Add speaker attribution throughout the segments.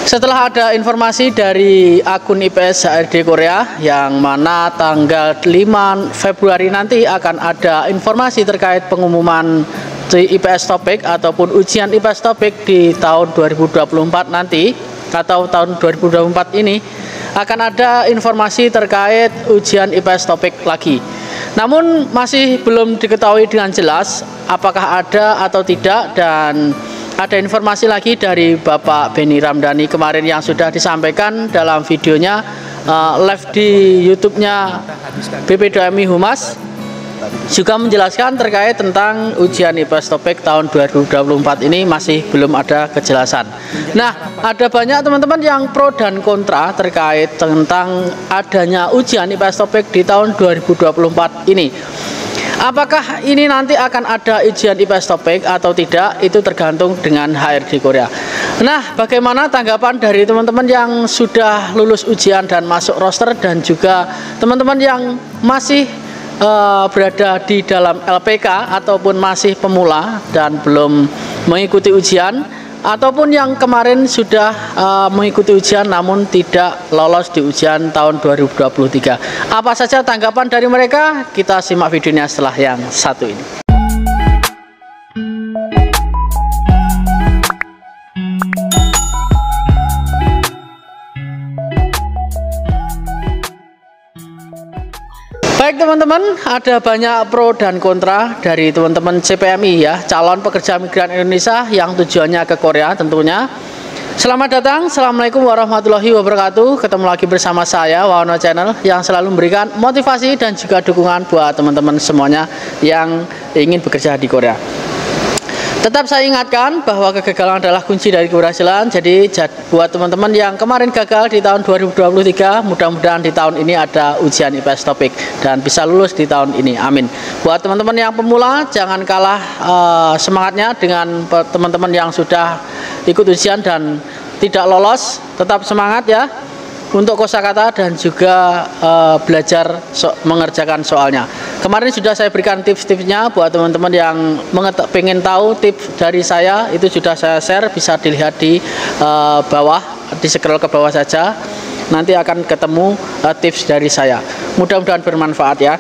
Speaker 1: Setelah ada informasi dari akun IPS HRD Korea yang mana tanggal 5 Februari nanti akan ada informasi terkait pengumuman IPS Topik ataupun ujian IPS Topik di tahun 2024 nanti atau tahun 2024 ini akan ada informasi terkait ujian IPS Topik lagi. Namun masih belum diketahui dengan jelas apakah ada atau tidak, dan ada informasi lagi dari Bapak Beni Ramdhani kemarin yang sudah disampaikan dalam videonya live di YouTube-nya BP2MI Humas, juga menjelaskan terkait tentang ujian IPS Topik tahun 2024 ini masih belum ada kejelasan. Nah, ada banyak teman-teman yang pro dan kontra terkait tentang adanya ujian IPS Topik di tahun 2024 ini. Apakah ini nanti akan ada ujian IPS Topik atau tidak, itu tergantung dengan HRD Korea. Nah, bagaimana tanggapan dari teman-teman yang sudah lulus ujian dan masuk roster, dan juga teman-teman yang masih berada di dalam LPK ataupun masih pemula dan belum mengikuti ujian, ataupun yang kemarin sudah mengikuti ujian namun tidak lolos di ujian tahun 2023. Apa saja tanggapan dari mereka? Kita simak videonya setelah yang satu ini. Baik teman-teman, ada banyak pro dan kontra dari teman-teman CPMI ya, calon pekerja migran Indonesia yang tujuannya ke Korea tentunya. Selamat datang, Assalamualaikum warahmatullahi wabarakatuh. Ketemu lagi bersama saya, Wawono Channel, yang selalu memberikan motivasi dan juga dukungan buat teman-teman semuanya yang ingin bekerja di Korea. Tetap saya ingatkan bahwa kegagalan adalah kunci dari keberhasilan. Jadi buat teman-teman yang kemarin gagal di tahun 2023, mudah-mudahan di tahun ini ada ujian IPS Topik dan bisa lulus di tahun ini. Amin. Buat teman-teman yang pemula, jangan kalah semangatnya dengan teman-teman yang sudah ikut ujian dan tidak lolos. Tetap semangat ya untuk kosakata dan juga belajar mengerjakan soalnya. Kemarin sudah saya berikan tips-tipsnya buat teman-teman yang pengen tahu tips dari saya, itu sudah saya share, bisa dilihat di bawah, di scroll ke bawah saja. Nanti akan ketemu tips dari saya. Mudah-mudahan bermanfaat ya.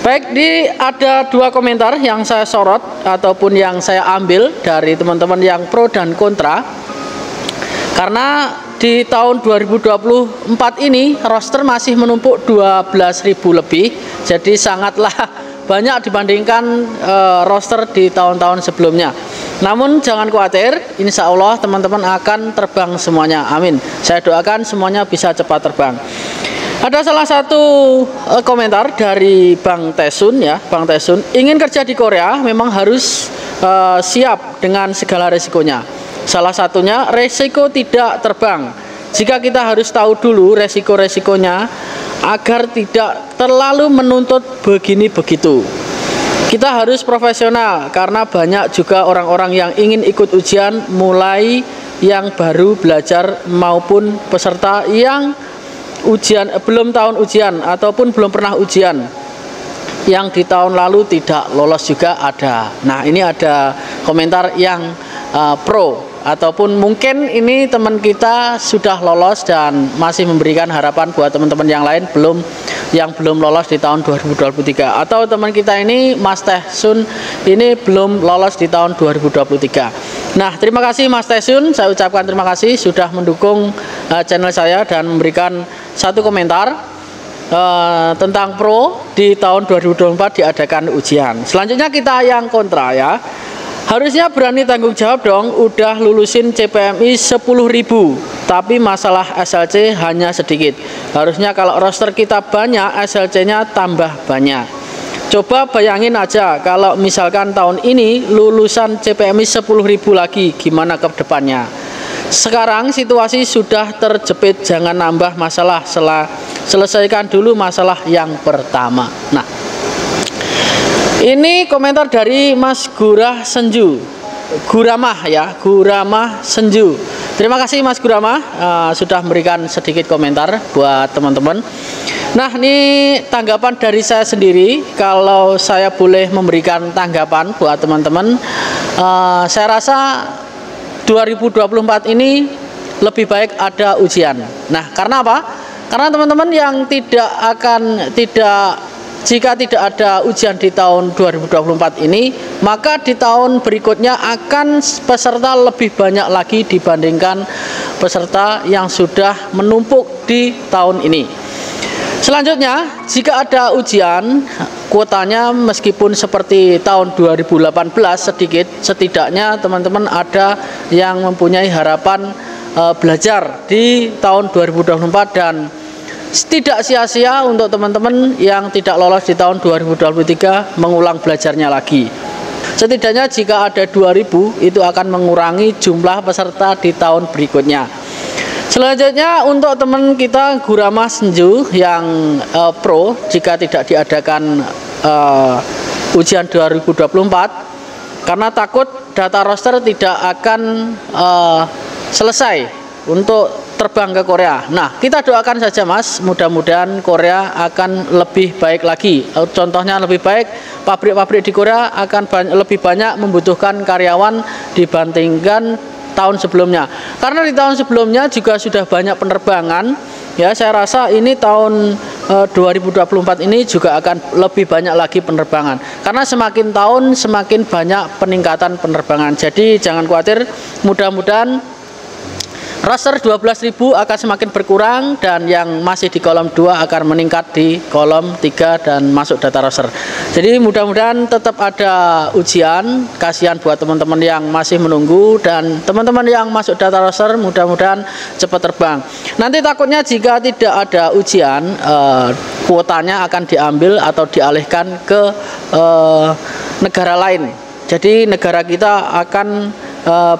Speaker 1: Baik, ada dua komentar yang saya sorot ataupun yang saya ambil dari teman-teman yang pro dan kontra. Karena di tahun 2024 ini roster masih menumpuk 12.000 lebih, jadi sangatlah banyak dibandingkan roster di tahun-tahun sebelumnya. Namun jangan khawatir, insya Allah teman-teman akan terbang semuanya, amin. Saya doakan semuanya bisa cepat terbang. Ada salah satu komentar dari Bang Tesun ya, Bang Tesun, ingin kerja di Korea memang harus siap dengan segala resikonya. Salah satunya resiko tidak terbang. Jika kita harus tahu dulu resiko-resikonya agar tidak terlalu menuntut begini begitu. Kita harus profesional karena banyak juga orang-orang yang ingin ikut ujian, mulai yang baru belajar maupun peserta yang ujian belum tahun ujian ataupun belum pernah ujian, yang di tahun lalu tidak lolos juga ada. Nah, ini ada komentar yang pro, ataupun mungkin ini teman kita sudah lolos dan masih memberikan harapan buat teman-teman yang lain yang belum lolos di tahun 2023, atau teman kita ini Mas Tesun ini belum lolos di tahun 2023. Nah, terima kasih Mas Tesun, saya ucapkan terima kasih sudah mendukung channel saya dan memberikan satu komentar tentang pro di tahun 2024 diadakan ujian. Selanjutnya kita yang kontra ya. Harusnya berani tanggung jawab dong, udah lulusin CPMI 10.000, tapi masalah SLC hanya sedikit. Harusnya kalau roster kita banyak, SLC-nya tambah banyak. Coba bayangin aja kalau misalkan tahun ini lulusan CPMI 10.000 lagi, gimana ke depannya? Sekarang situasi sudah terjepit, jangan nambah masalah, selesaikan dulu masalah yang pertama. Nah, ini komentar dari Mas Guramah ya, Guramah Senju. Terima kasih Mas Guramah sudah memberikan sedikit komentar buat teman-teman. Nah, ini tanggapan dari saya sendiri. Kalau saya boleh memberikan tanggapan buat teman-teman, saya rasa 2024 ini lebih baik ada ujian. Nah, karena apa? Karena teman-teman yang jika tidak ada ujian di tahun 2024 ini, maka di tahun berikutnya akan peserta lebih banyak lagi dibandingkan peserta yang sudah menumpuk di tahun ini. Selanjutnya, jika ada ujian, kuotanya meskipun seperti tahun 2018 setidaknya teman-teman ada yang mempunyai harapan belajar di tahun 2024 dan tidak sia-sia untuk teman-teman yang tidak lolos di tahun 2023 mengulang belajarnya lagi. Setidaknya jika ada 2000 itu akan mengurangi jumlah peserta di tahun berikutnya. Selanjutnya untuk teman kita Gurama Senju yang pro, jika tidak diadakan ujian 2024 karena takut data roster tidak akan selesai untuk terbang ke Korea. Nah, kita doakan saja Mas, mudah-mudahan Korea akan lebih baik lagi. Contohnya lebih baik, pabrik-pabrik di Korea akan lebih banyak membutuhkan karyawan dibandingkan tahun sebelumnya. Karena di tahun sebelumnya juga sudah banyak penerbangan. Ya, saya rasa ini tahun 2024 ini juga akan lebih banyak lagi penerbangan. Karena semakin tahun semakin banyak peningkatan penerbangan. Jadi jangan khawatir, mudah-mudahan roster 12.000 akan semakin berkurang dan yang masih di kolom 2 akan meningkat di kolom 3 dan masuk data roster. Jadi mudah-mudahan tetap ada ujian. Kasihan buat teman-teman yang masih menunggu dan teman-teman yang masuk data roster mudah-mudahan cepat terbang. Nanti takutnya jika tidak ada ujian, kuotanya akan diambil atau dialihkan ke negara lain. Jadi negara kita akan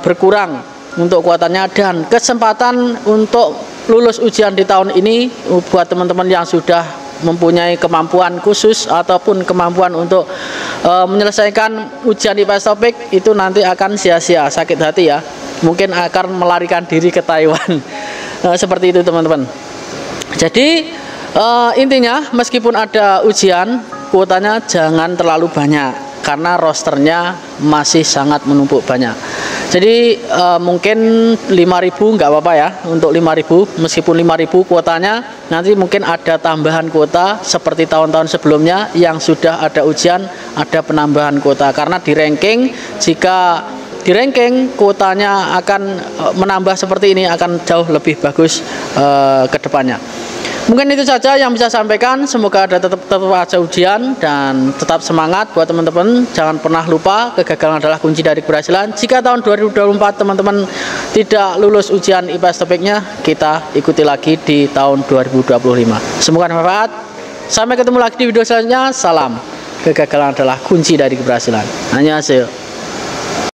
Speaker 1: berkurang untuk kuotanya dan kesempatan untuk lulus ujian di tahun ini buat teman-teman yang sudah mempunyai kemampuan khusus ataupun kemampuan untuk menyelesaikan ujian IPS topik itu nanti akan sia-sia, sakit hati ya, mungkin akan melarikan diri ke Taiwan. Seperti itu teman-teman. Jadi intinya meskipun ada ujian, kuotanya jangan terlalu banyak karena rosternya masih sangat menumpuk banyak. Jadi mungkin 5.000 nggak apa-apa ya, untuk 5.000 meskipun 5.000 kuotanya nanti mungkin ada tambahan kuota seperti tahun-tahun sebelumnya yang sudah ada ujian, ada penambahan kuota karena di ranking, jika di ranking kuotanya akan menambah seperti ini akan jauh lebih bagus ke depannya. Mungkin itu saja yang bisa sampaikan. Semoga ada tetap aja ujian dan tetap semangat buat teman-teman. Jangan pernah lupa kegagalan adalah kunci dari keberhasilan. Jika tahun 2024 teman-teman tidak lulus ujian IPS topiknya, kita ikuti lagi di tahun 2025. Semoga bermanfaat. Sampai ketemu lagi di video selanjutnya. Salam. Kegagalan adalah kunci dari keberhasilan. Annyeonghaseyo.